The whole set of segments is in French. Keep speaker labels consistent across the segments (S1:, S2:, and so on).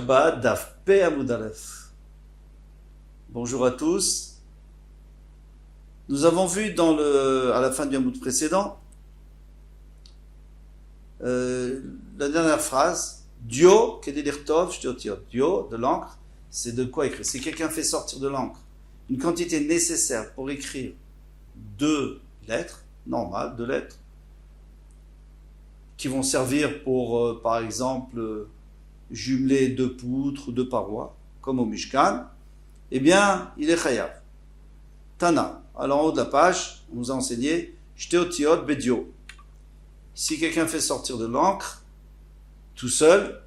S1: Shabbat Daf Pe Amud Aleph. Bonjour à tous. Nous avons vu à la fin du Amud précédent la dernière phrase Dio Kedelirtov Shtiotiot. Dio de l'encre, c'est de quoi écrire. Si quelqu'un fait sortir de l'encre une quantité nécessaire pour écrire 2 lettres, normales, 2 lettres, qui vont servir pour, par exemple, jumeler 2 poutres ou 2 parois, comme au Mishkan, eh bien, il est chayav. Tana. Alors, en haut de la page, on nous a enseigné Shteotiot Bedio. Si quelqu'un fait sortir de l'encre, tout seul,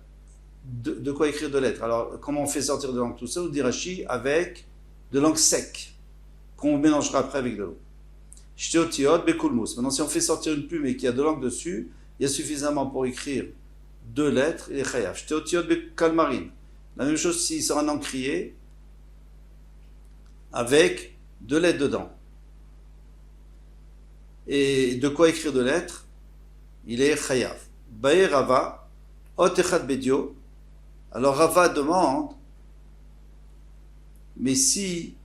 S1: de quoi écrire 2 lettres. Alors, comment on fait sortir de l'encre tout seul? On dit Rashi avec de l'encre sec, qu'on mélangera après avec de l'eau. Shteotiot Bekulmus. Maintenant, si on fait sortir une plume et qu'il y a de l'encre dessus, il y a suffisamment pour écrire 2 lettres, il est chayav. Shteotiot Bekalmarin. La même chose s'il sera un encrier avec 2 lettres dedans. Et de quoi écrire 2 lettres? Il est chayav. Bae Rava, Ot Echad Bedio. Alors Rava demande, mais si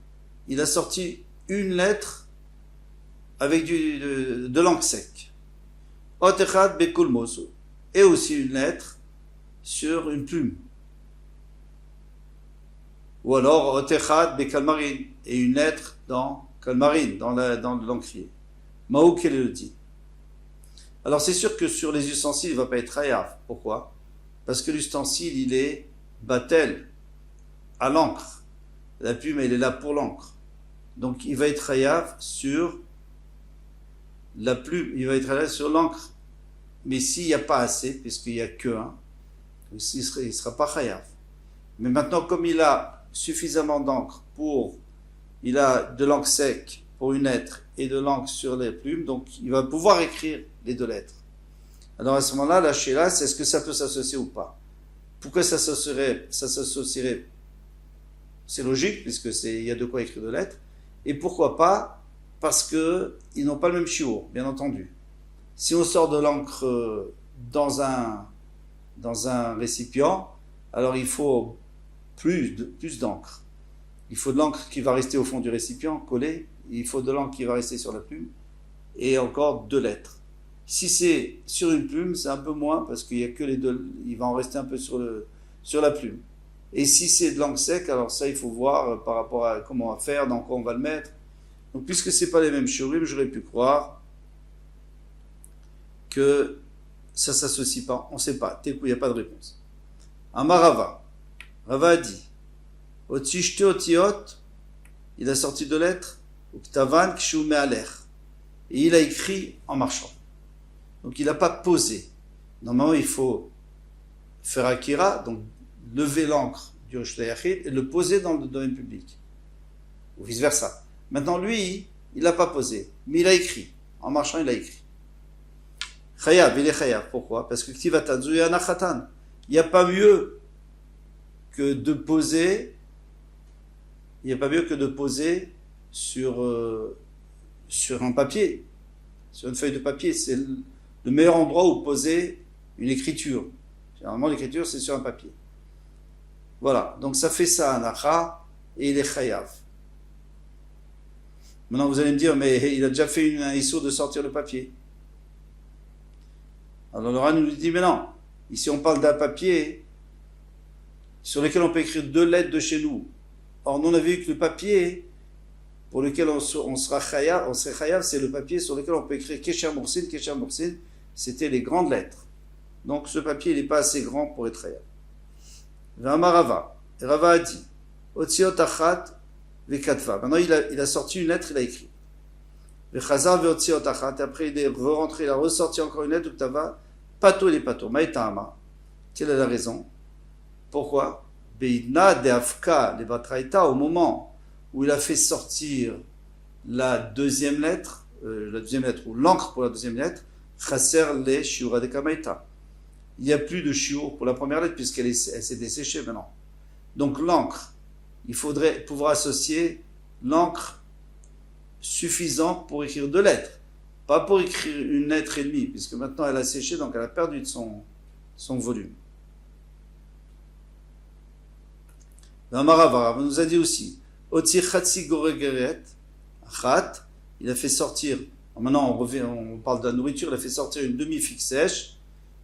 S1: il a sorti une lettre avec de l'encre sec, Ot Echad Bekulmos, et aussi une lettre sur une plume. Ou alors Ot Echad Bekalmarin, et une lettre dans Kalmarin, dans l'encrier. Maou quel est le dit? Alors c'est sûr que sur les ustensiles, il ne va pas être chayav. Pourquoi? Parce que l'ustensile, il est batel, à l'encre. La plume, elle est là pour l'encre. Donc il va être chayav sur la plume, il va être chayav sur l'encre. Mais s'il n'y a pas assez, puisqu'il n'y a que un, il ne sera pas chayav. Mais maintenant, comme il a suffisamment d'encre il a de l'encre sec pour une lettre et de l'encre sur les plumes, donc il va pouvoir écrire les 2 lettres. Alors à ce moment-là, la shéla, c'est est-ce que ça peut s'associer ou pas? Pourquoi ça s'associerait? C'est logique, puisqu'il y a de quoi écrire 2 lettres. Et pourquoi pas? Parce qu'ils n'ont pas le même shiur, bien entendu. Si on sort de l'encre dans un récipient, alors il faut plus d'encre. Il faut de l'encre qui va rester au fond du récipient, collée. Il faut de l'encre qui va rester sur la plume. Et encore 2 lettres. Si c'est sur une plume, c'est un peu moins, parce qu'il y a que les 2, il va en rester un peu sur la plume. Et si c'est de l'encre sec, alors ça, il faut voir par rapport à comment on va faire, dans quoi on va le mettre. Donc, puisque c'est pas les mêmes shurim, j'aurais pu croire que ça s'associe pas. On sait pas. Il n'y a pas de réponse. Amarava. Rava a dit, Otishte otiot, il a sorti 2 lettres, Uktavan kshu me'aler. Et il a écrit en marchant. Donc il n'a pas posé. Normalement, il faut faire akira, donc lever l'encre du Roshta Yachid et le poser dans le domaine public. Ou vice-versa. Maintenant, lui, il n'a pas posé, mais il a écrit. En marchant, il a écrit. Chayav, il est chayav. Pourquoi? Parce que Ktivatan Zuyana Khatan. Il n'y a pas mieux que de poser. Il n'y a pas mieux que de poser sur un papier, sur une feuille de papier. C'est le meilleur endroit où poser une écriture. Généralement, l'écriture, c'est sur un papier. Voilà. Donc, ça fait ça, Anacha, et il est chayav. Maintenant, vous allez me dire, mais il a déjà fait un issur de sortir le papier. Alors, le Ran nous dit, mais non. Ici, on parle d'un papier sur lequel on peut écrire 2 lettres de chez nous. Or, nous, on a vu que le papier pour lequel on serait chayav, c'est le papier sur lequel on peut écrire Kesher Moursin. Kesher Moursin, c'était les grandes lettres. Donc, ce papier, il n'est pas assez grand pour être chayav. Rava a dit, Otziot achat vekatva. Maintenant, il a sorti une lettre, il a écrit. Vechazar veotziot achat. Et après, il est rentré, il a ressorti encore une lettre, Uktava, pato et pato. Maïtama. Quelle est la raison? Pourquoi? Beidna de Afka, les Batraïta, au moment où il a fait sortir la deuxième lettre, ou l'encre pour la deuxième lettre, Chaser le Shiura de Kamaita. Il n'y a plus de shiur pour la première lettre puisqu'elle s'est desséchée maintenant. Donc l'encre, il faudrait pouvoir associer l'encre suffisante pour écrire 2 lettres, pas pour écrire une lettre et demie, puisque maintenant elle a séché, donc elle a perdu de son volume. Amaravara nous a dit aussi, Oti Chatsi Goregeret, Chat, il a fait sortir, maintenant on parle de la nourriture, il a fait sortir une demi-figue sèche,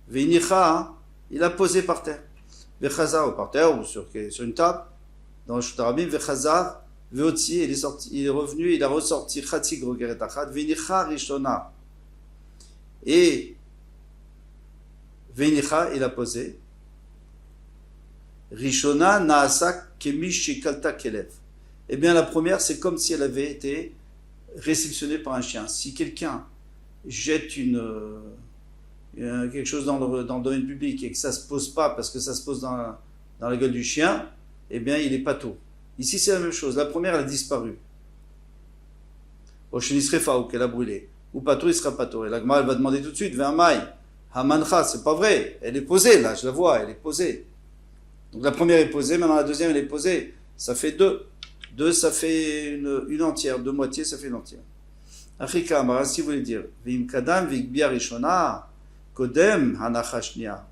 S1: Veinicha, il a posé par terre, Vechaza, ou par terre, ou sur une table, dans le Shutarabim, Vechaza, Veotzi, il est revenu, il a ressorti Chatsi Goregeret Achat, Veinicha Rishona, et Veinicha, il a posé, Rishona Naasa Kemish Shekalta Kelev. Eh bien, la première, c'est comme si elle avait été réceptionnée par un chien. Si quelqu'un jette quelque chose dans le domaine public et que ça ne se pose pas parce que ça se pose dans la gueule du chien, eh bien, il est pato. Ici, c'est la même chose. La première, elle a disparu. Au Shenisrefa, ou qu'elle a brûlé. Ou pato, il sera pato. Et l'agma, elle va demander tout de suite, Vermaï, Hamancha, c'est pas vrai. Elle est posée, là, je la vois, elle est posée. Donc la première est posée, maintenant la deuxième elle est posée. Ça fait deux. Deux, ça fait une entière. Deux moitiés, ça fait une entière. Afrika, si vous voulez dire, Vim Kadam, Vikbia Rishona, Kodem, Hanachashnia.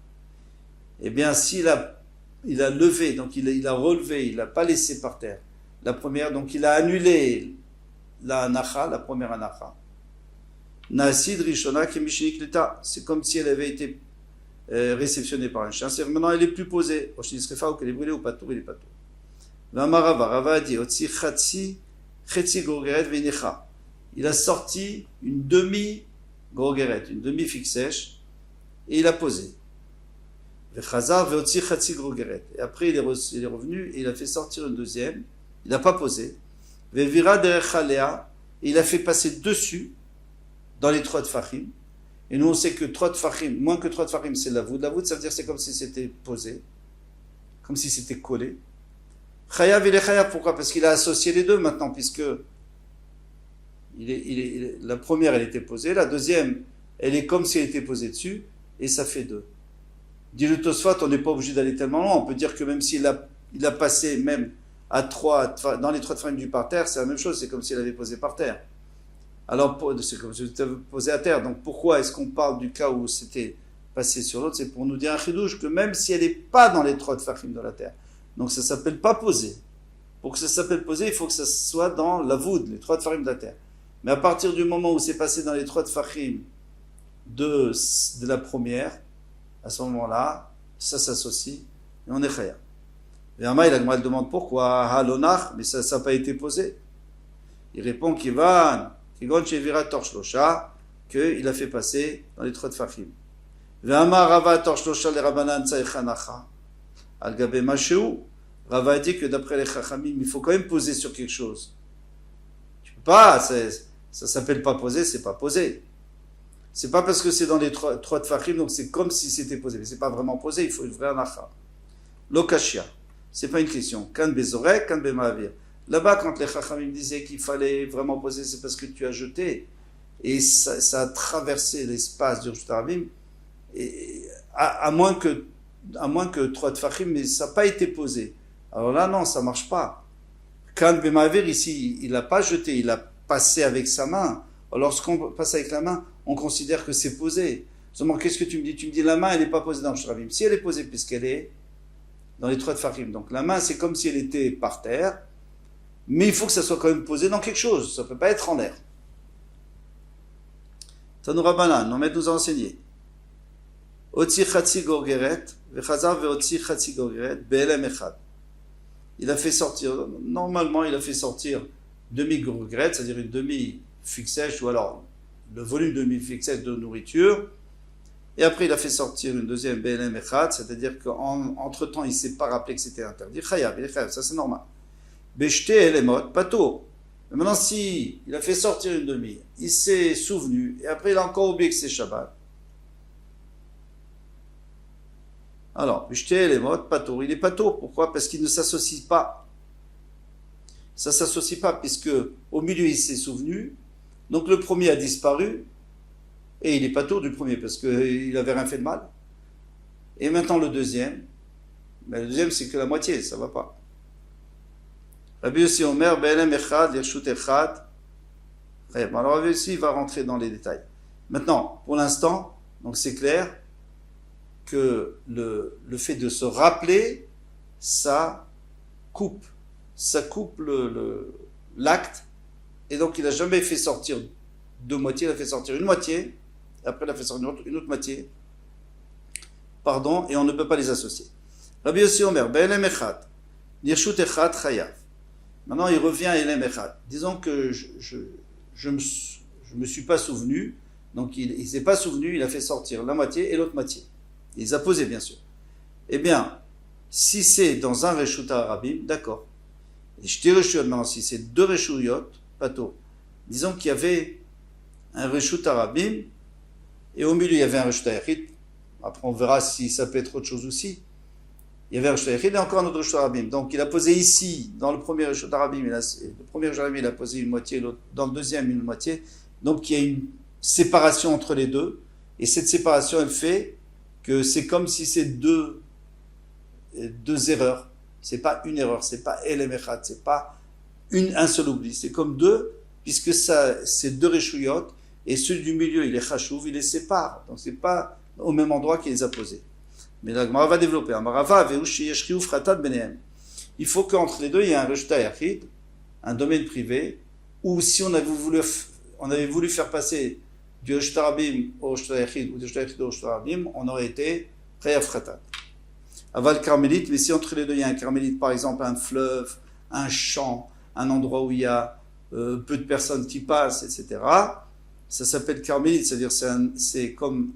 S1: Eh bien, s'il a levé, donc il a relevé, il n'a pas laissé par terre la première, donc il a annulé la Anacha, la première Anacha. Nasid Rishona, Kemishinik Leta. C'est comme si elle avait été réceptionnée par un chien. C'est maintenant elle est plus posée. Au Shenisrefa, ou qu'elle est brûlée, ou pato, il est pato. Rava a dit, Otsi Chatsi, Chetsi Gorgeret Venecha. Il a sorti une demi-gorgeret, une demi-figue sèche, et il a posé. Vechazar Veotsi Chatsi Gorgeret. Et après il est revenu, et il a fait sortir une deuxième. Il n'a pas posé. Vevira Derechalea. Et il a fait passer dessus, dans les 3 tfachim. Et nous, on sait que 3 tfachim, moins que 3 tfachim, c'est la voûte. La voûte, ça veut dire c'est comme si c'était posé, comme si c'était collé. Chayav, il est chayav, pourquoi? Parce qu'il a associé les deux maintenant, puisque la première, elle était posée, la deuxième, elle est comme si elle était posée dessus, et ça fait 2. Dit le Tosfot, on n'est pas obligé d'aller tellement loin, on peut dire que même s'il a passé même à 3, dans les 3 tfachim du parterre, c'est la même chose, c'est comme s'il avait posé par terre. Alors, c'est comme si c'était posé à terre. Donc, pourquoi est-ce qu'on parle du cas où c'était passé sur l'autre? C'est pour nous dire un chidouche que même si elle n'est pas dans les 3 tfachim de la terre, donc ça ne s'appelle pas posé. Pour que ça s'appelle posé, il faut que ça soit dans la voûte, les 3 tfachim de la terre. Mais à partir du moment où c'est passé dans les 3 tfachim de la première, à ce moment-là, ça s'associe et on est chaya. Et Amaï, la Gemara demande pourquoi, halonach, mais ça n'a pas été posé. Il répond qu'il a fait passer dans les 3 tfachim. Rava a dit que d'après les chachamim, il faut quand même poser sur quelque chose. Tu peux pas, ça s'appelle pas poser, c'est pas poser. C'est pas parce que c'est dans les 3 tfachim, donc c'est comme si c'était posé. Mais c'est pas vraiment posé, il faut une vraie anacha. Lokashia, c'est pas une question. Kan bezorek, kan bemavir. Là-bas, quand les chachamim disaient qu'il fallait vraiment poser, c'est parce que tu as jeté, et ça a traversé l'espace du Shutarabim, à moins que 3 tfachim, mais ça n'a pas été posé. Alors là, non, ça ne marche pas. Kan bemavir, ici, il n'a pas jeté, il a passé avec sa main. Alors, lorsqu'on passe avec la main, on considère que c'est posé. Seulement, qu'est-ce que tu me dis? Tu me dis la main, elle n'est pas posée dans le Shutarabim. Si elle est posée, puisqu'elle est dans les 3 tfachim, donc la main, c'est comme si elle était par terre, mais il faut que ça soit quand même posé dans quelque chose. Ça ne peut pas être en l'air. Tanoura Banan, nos maîtres nous a enseigné. Otsi Chatsi Gorgeret, Vechazar Veotsi Chatsi Gorgeret, Be'elem Echad. Il a fait sortir, normalement, il a fait sortir demi-gorgeret, c'est-à-dire une demi-figue sèche, ou alors le volume de demi-figue sèche de nourriture. Et après, il a fait sortir une deuxième Be'elem Echad, c'est-à-dire qu'entre-temps, il ne s'est pas rappelé que c'était interdit. Chayav, il est chayav, ça c'est normal. Beshte elemot, pato. Mais maintenant, si il a fait sortir une demi, il s'est souvenu, et après il a encore oublié que c'est Shabbat. Alors, Beshte elemot, pato. Il est pato. Pourquoi? Parce qu'il ne s'associe pas. Ça ne s'associe pas, puisque au milieu il s'est souvenu, donc le premier a disparu, et il est pato du premier, parce qu'il n'avait rien fait de mal. Et maintenant le deuxième, mais le deuxième c'est que la moitié, ça ne va pas. Rabbi Yossi Omer, Be'elem Echad, Lirshut Echad. Alors Rabbi Yossi va rentrer dans les détails. Maintenant, pour l'instant, donc c'est clair que le fait de se rappeler, ça coupe. Ça coupe l'acte, et donc il n'a jamais fait sortir deux moitiés, il a fait sortir une moitié, après il a fait sortir une autre moitié, pardon, et on ne peut pas les associer. Rabbi Yossi Omer, Be'elem Echad, Nirshut Echad Chayav. Maintenant il revient à Elem Echad. Disons que je me suis pas souvenu, donc il s'est pas souvenu, il a fait sortir la moitié et l'autre moitié. Il les a posés, bien sûr. Eh bien, si c'est dans un Reshut Arabim, d'accord. Et je t'ai Reshut, maintenant, si c'est deux Reshuyot, pas tôt. Disons qu'il y avait un Reshut Arabim, et au milieu il y avait un Reshut Ayachid. Après on verra si ça peut être autre chose aussi. Il y avait un Reshut Ayachid et encore un autre Reshut Arabim. Donc il a posé ici, dans le premier Reshut Arabim, le premier Reshut Arabim il a posé une moitié, l'autre, dans le deuxième une moitié. Donc il y a une séparation entre les deux. Et cette séparation elle fait que c'est comme si c'est deux erreurs. C'est pas une erreur, c'est pas Elem Echad, c'est pas un seul oubli. C'est comme deux, puisque ça, c'est deux Reshuyot, et celui du milieu, il est Chachouv, il les sépare. Donc c'est pas au même endroit qu'il les a posés. Mais la Gemara va développer. Il faut qu'entre les deux, il y ait un Reshut Ayachid, un domaine privé, ou si on avait voulu faire passer du Reshut Arabim au Reshut Ayachid, ou du Reshut Ayachid au Reshut Arabim, on aurait été Chayav Khatat. Aval Carmélite, mais si entre les deux il y a un Carmélite, par exemple un fleuve, un champ, un endroit où il y a peu de personnes qui passent, etc., ça s'appelle Carmélite, c'est-à-dire c'est comme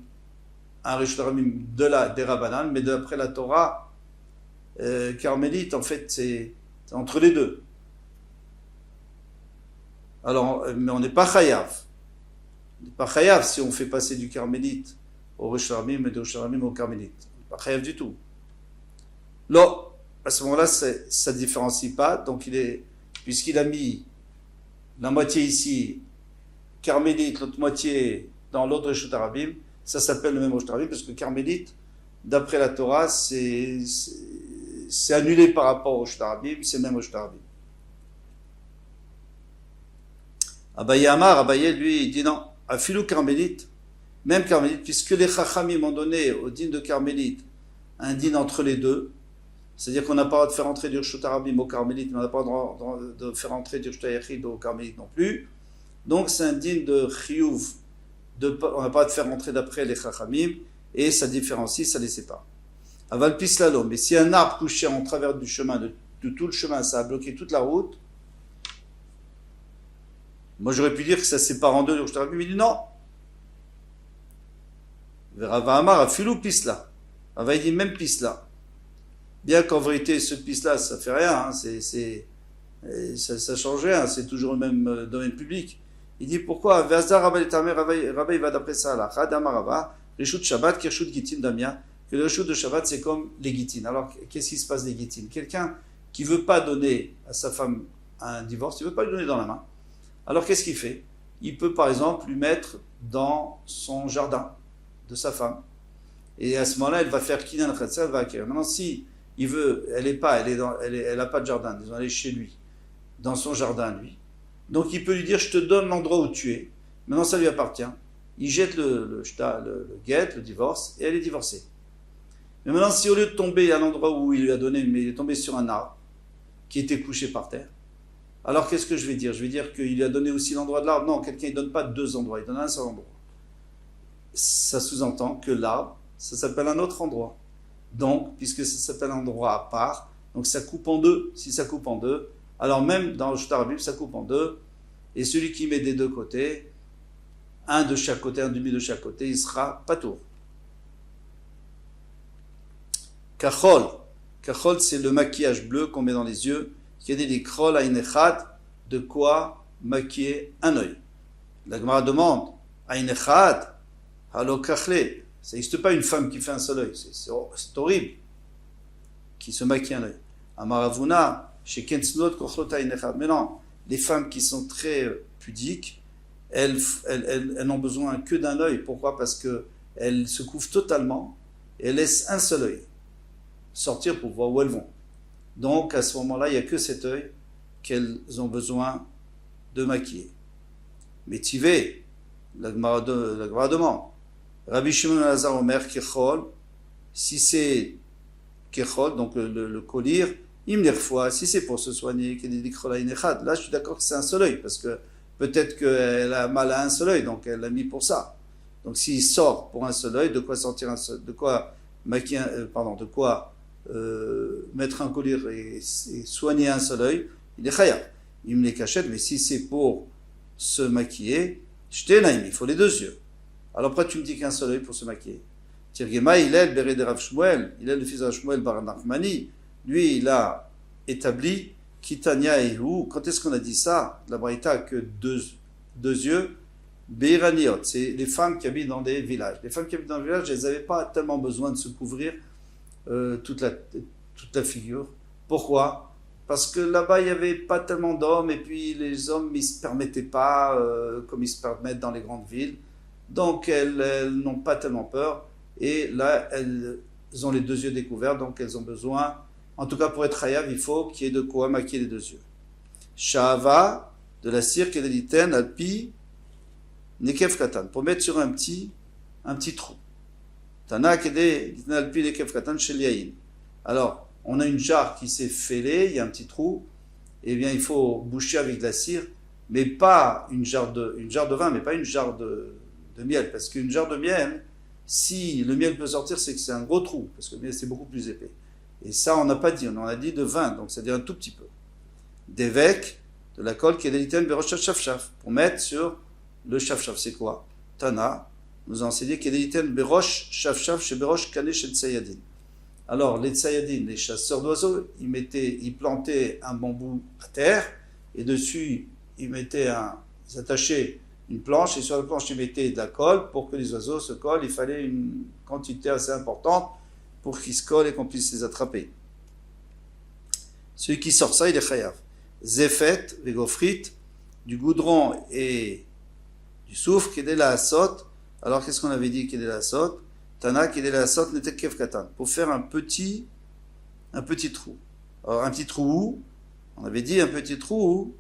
S1: un Reshut Arabim des Rabbanan, mais d'après la Torah, Carmélite, en fait, c'est entre les deux. Alors, mais on n'est pas Chayav. On n'est pas Chayav si on fait passer du Carmélite au Reshut Arabim et du Reshut Arabim au Carmélite. On n'est pas Chayav du tout. Là, à ce moment-là, ça ne différencie pas. Donc, puisqu'il a mis la moitié ici, Carmélite, l'autre moitié dans l'autre Reshut Arabim, ça s'appelle le même Reshut Arabim, parce que Carmélite, d'après la Torah, c'est annulé par rapport au Reshut Arabim, c'est le même Reshut Arabim. Abaye Amar, Abaye, lui, il dit non, Afilou Carmélite, même Carmélite, puisque les Chachamim ont donné au din de Carmélite un din entre les deux, c'est-à-dire qu'on n'a pas le droit de faire entrer du Reshut Arabim au Carmélite, mais on n'a pas le droit de faire entrer du Reshut Ayachid au Carmélite non plus. Donc c'est un din de Chiyuv, on n'a pas le droit de faire entrer d'après les Chachamim, et ça différencie, ça les sépare. Aval Pislalom, mais si un arbre couché en travers du chemin, de tout le chemin, ça a bloqué toute la route, moi j'aurais pu dire que ça sépare en deux le Reshut Arabim, mais il dit non. Verava Amar a filou Pisla. Ava il dit même Pisla. Bien qu'en vérité, ce piste-là, ça fait rien, hein, ça change rien, c'est toujours le même domaine public. Il dit pourquoi Rabbi va d'après ça là. Reshut Shabbat, Reshut Gitin Damia, que le Reshut de Shabbat c'est comme les Gitin. Alors qu'est-ce qui se passe les Gitin? Quelqu'un qui veut pas donner à sa femme un divorce, il veut pas lui donner dans la main. Alors qu'est-ce qu'il fait? Il peut par exemple lui mettre dans son jardin de sa femme. Et à ce moment-là, elle va faire Kinan Khatsa, elle va acquérir. Maintenant, si il veut, elle a pas de jardin, disons, elle est chez lui, dans son jardin lui. Donc il peut lui dire, je te donne l'endroit où tu es. Maintenant ça lui appartient. Il jette le guet, le divorce, et elle est divorcée. Mais maintenant, si au lieu de tomber à l'endroit où il lui a donné, mais il est tombé sur un arbre qui était couché par terre, alors qu'est-ce que je vais dire? Je vais dire qu'il lui a donné aussi l'endroit de l'arbre. Non, quelqu'un ne donne pas deux endroits, il donne un seul endroit. Ça sous-entend que l'arbre, ça s'appelle un autre endroit. Donc, puisque ça s'appelle un endroit à part, donc ça coupe en deux. Si ça coupe en deux, alors même dans le Reshut Arabim, ça coupe en deux. Et celui qui met des deux côtés, un de chaque côté, un demi de chaque côté, il sera patour. Kachol. Kachol, c'est le maquillage bleu qu'on met dans les yeux. Qui a dit les krol à inechad, de quoi maquiller un œil. La Gemara demande, à inechad, halo kachle. Ça n'existe pas une femme qui fait un seul œil. C'est horrible. Qui se maquille un œil. Amaravuna, chez Kensnot, Kochlota inechad. Mais non, les femmes qui sont très pudiques, elles n'ont besoin que d'un œil. Pourquoi? Parce qu'elles se couvrent totalement et elles laissent un seul œil sortir pour voir où elles vont. Donc, à ce moment-là, il n'y a que cet œil qu'elles ont besoin de maquiller. Mais Tivé, la Gemara demande, Rabbi Shimon Elazar Omer Kechol, si c'est Kechol, donc le collier, Imnirfoua, si c'est pour se soigner, là je suis d'accord que c'est un seul œil, parce que peut-être qu'elle a mal à un seul œil, donc elle l'a mis pour ça. Donc s'il sort pour un seul œil, de quoi sortir un seul, de quoi maquiller, de quoi mettre un collier et soigner un seul œil, il est chayav. Il me les cachette, mais si c'est pour se maquiller, il faut les deux yeux. Alors pourquoi tu me dis qu'un seul œil pour se maquiller? Tirgema, il est le béret de Rav Shmuel, il est le fils de Rav Shmuel Bar Nachmani. Lui, il a établi Kitania et Hu. Quand est-ce qu'on a dit ça? La Braïta que deux yeux. Beiraniot, c'est les femmes qui habitent dans des villages. Les femmes qui habitent dans des villages, elles n'avaient pas tellement besoin de se couvrir toute la figure. Pourquoi? Parce que là-bas, il n'y avait pas tellement d'hommes, et puis les hommes, ils ne se permettaient pas, comme ils se permettent dans les grandes villes. Donc, elles n'ont pas tellement peur. Et là, elles ont les deux yeux découverts, donc elles ont besoin, en tout cas pour être hayav, il faut qu'il y ait de quoi maquiller les deux yeux. Shahava, de la cire qui est l'iten, alpi, nekev katan, pour mettre sur un petit trou. Tana kede, alpi, nekev katan, shel yain. Alors, on a une jarre qui s'est fêlée, il y a un petit trou, et bien il faut boucher avec de la cire, mais pas une jarre de vin, mais pas une jarre de miel, parce qu'une jarre de miel, si le miel peut sortir, c'est que c'est un gros trou, parce que le miel c'est beaucoup plus épais. Et ça, on n'a pas dit, on en a dit de vin, donc c'est-à-dire un tout petit peu. D'évêque, de la colle qui est d'éliten berosh shafshaf, pour mettre sur le shafshaf. C'est quoi? Tana nous a enseigné qu'il est d'éliten berosh shafshaf chez berosh kané chez tsayadin. Alors, les tsayadin, les chasseurs d'oiseaux, ils plantaient un bambou à terre, et dessus, ils attachaient une planche, et sur la planche, ils mettaient de la colle pour que les oiseaux se collent. Il fallait une quantité assez importante pour qu'ils se collent et qu'on puisse les attraper. Celui qui sort ça, il est chayav. Zefet, vegofrit, du goudron et du soufre, qui est la asot. Alors, qu'est-ce qu'on avait dit qui est la asot? Tana, qui est la asot, n'était kev katan. Pour faire un petit trou. Alors, un petit trou où? On avait dit un petit trou où?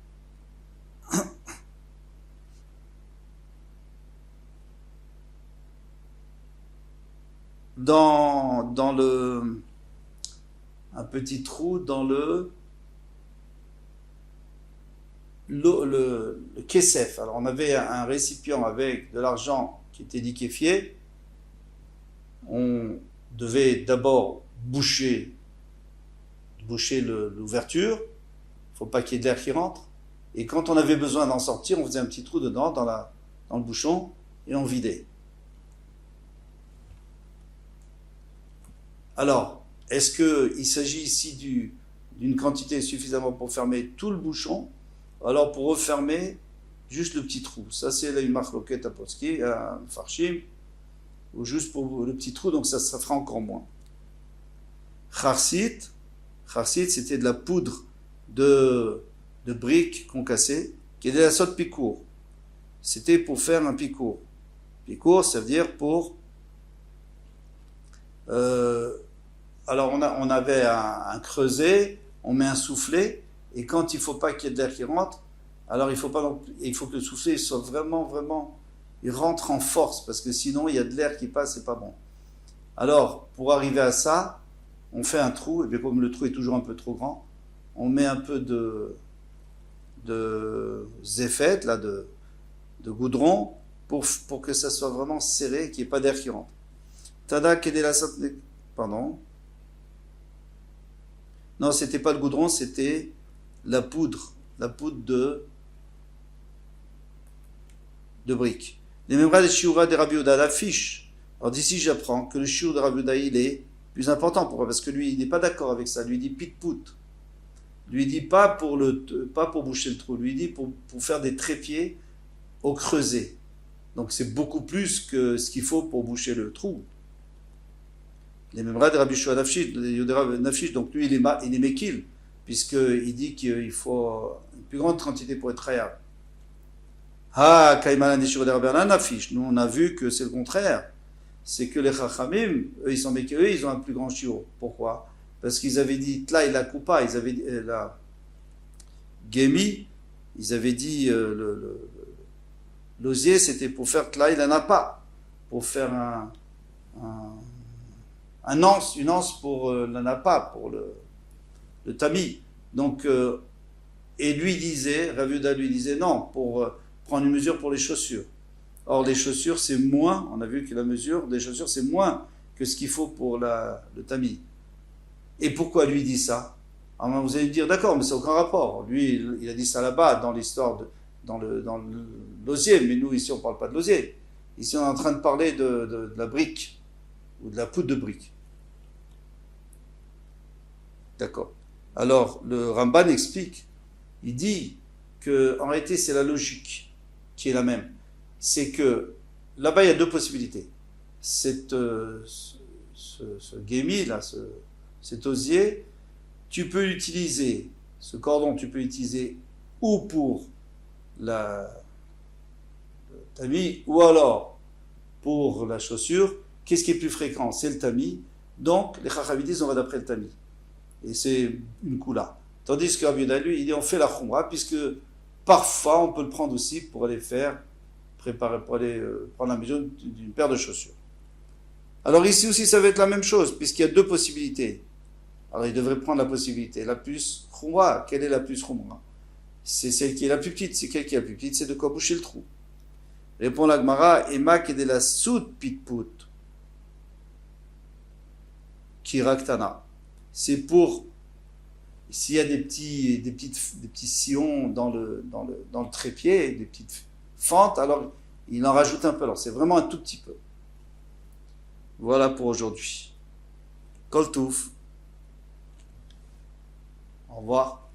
S1: Dans un petit trou dans le kesef. Alors on avait un récipient avec de l'argent qui était liquéfié. On devait d'abord boucher l'ouverture. Il ne faut pas qu'il y ait de l'air qui rentre. Et quand on avait besoin d'en sortir, on faisait un petit trou dedans, dans le bouchon, et on vidait. Alors, est-ce qu'il s'agit ici d'une quantité suffisamment pour fermer tout le bouchon, alors pour refermer juste le petit trou? Ça, c'est là une marloquette à Potski, à Farshim, ou juste pour le petit trou, donc ça fera encore moins. Kharsit, c'était de la poudre de briques concassées, qui est de la sorte picour. C'était pour faire un picour. Picour, ça veut dire pour... alors on avait un creuset, on met un soufflet, et quand il ne faut pas qu'il y ait de l'air qui rentre, alors il faut que le soufflet soit vraiment, il rentre en force, parce que sinon il y a de l'air qui passe, c'est pas bon. Alors, pour arriver à ça, on fait un trou, et bien comme le trou est toujours un peu trop grand, on met un peu de zéfet, là, de goudron, pour que ça soit vraiment serré, qu'il n'y ait pas d'air qui rentre. Tada kedela satne... Pardon. Non, c'était pas le goudron, c'était la poudre de briques. Les membres des shiura de Rabbi Yehuda, la fiche. Alors d'ici, j'apprends que le shiur de Rabbi Yehuda, il est plus important. Pourquoi? Parce que lui, il n'est pas d'accord avec ça. Lui, il dit pit-pout. Lui, il dit pas pour boucher le trou. Lui, il dit pour faire des trépieds au creuset. Donc, c'est beaucoup plus que ce qu'il faut pour boucher le trou. Les membres de Rabbi Yehoshua Nafshi, donc lui, il est mekil, puisqu'il dit qu'il faut une plus grande quantité pour être hayab. Ah, Kaimalan Deshur de Rabbi Nafshi. Nous, on a vu que c'est le contraire. C'est que les Chachamim, eux, ils sont mekil, eux, ils ont un plus grand shiur. Pourquoi? Parce qu'ils avaient dit Tla et la Koupa, ils avaient dit la Gemi, ils avaient dit l'osier, c'était pour faire Tla et la Napa, pour faire une anse pour la Napa, le tamis. Donc, et lui disait, Rav Yehuda lui disait non, pour prendre une mesure pour les chaussures. Or, les chaussures, c'est moins, on a vu que la mesure des chaussures, c'est moins que ce qu'il faut pour le tamis. Et pourquoi lui dit ça? Alors vous allez me dire, d'accord, mais c'est aucun rapport. Lui, il a dit ça là-bas, dans l'histoire, dans l'osier, mais nous, ici, on ne parle pas de l'osier. Ici, on est en train de parler de la brique, ou de la poudre de brique. D'accord. Alors, le Ramban explique, il dit que en réalité, c'est la logique qui est la même. C'est que là-bas, il y a deux possibilités. Ce guémi, là, cet osier, tu peux l'utiliser, ce cordon, tu peux l'utiliser ou pour le tamis, ou alors pour la chaussure. Qu'est-ce qui est plus fréquent? C'est le tamis. Donc, les chachamim disent, on va d'après le tamis. Et c'est une coula. Tandis que Rav Yehuda, lui, il dit, on fait la khumra, puisque parfois, on peut le prendre aussi pour aller pour aller prendre la mesure d'une paire de chaussures. Alors ici aussi, ça va être la même chose, puisqu'il y a deux possibilités. Alors il devrait prendre la possibilité la plus khumra. Quelle est la plus khumra? C'est celle qui est la plus petite. C'est quelle qui est la plus petite? C'est de quoi boucher le trou. Répond la Gemara, Ema qui est de la soute pitput kiraktana. C'est pour s'il y a des petits sillons dans le trépied, des petites fentes, alors il en rajoute un peu. Alors c'est vraiment un tout petit peu. Voilà pour aujourd'hui. Kol touf. Au revoir.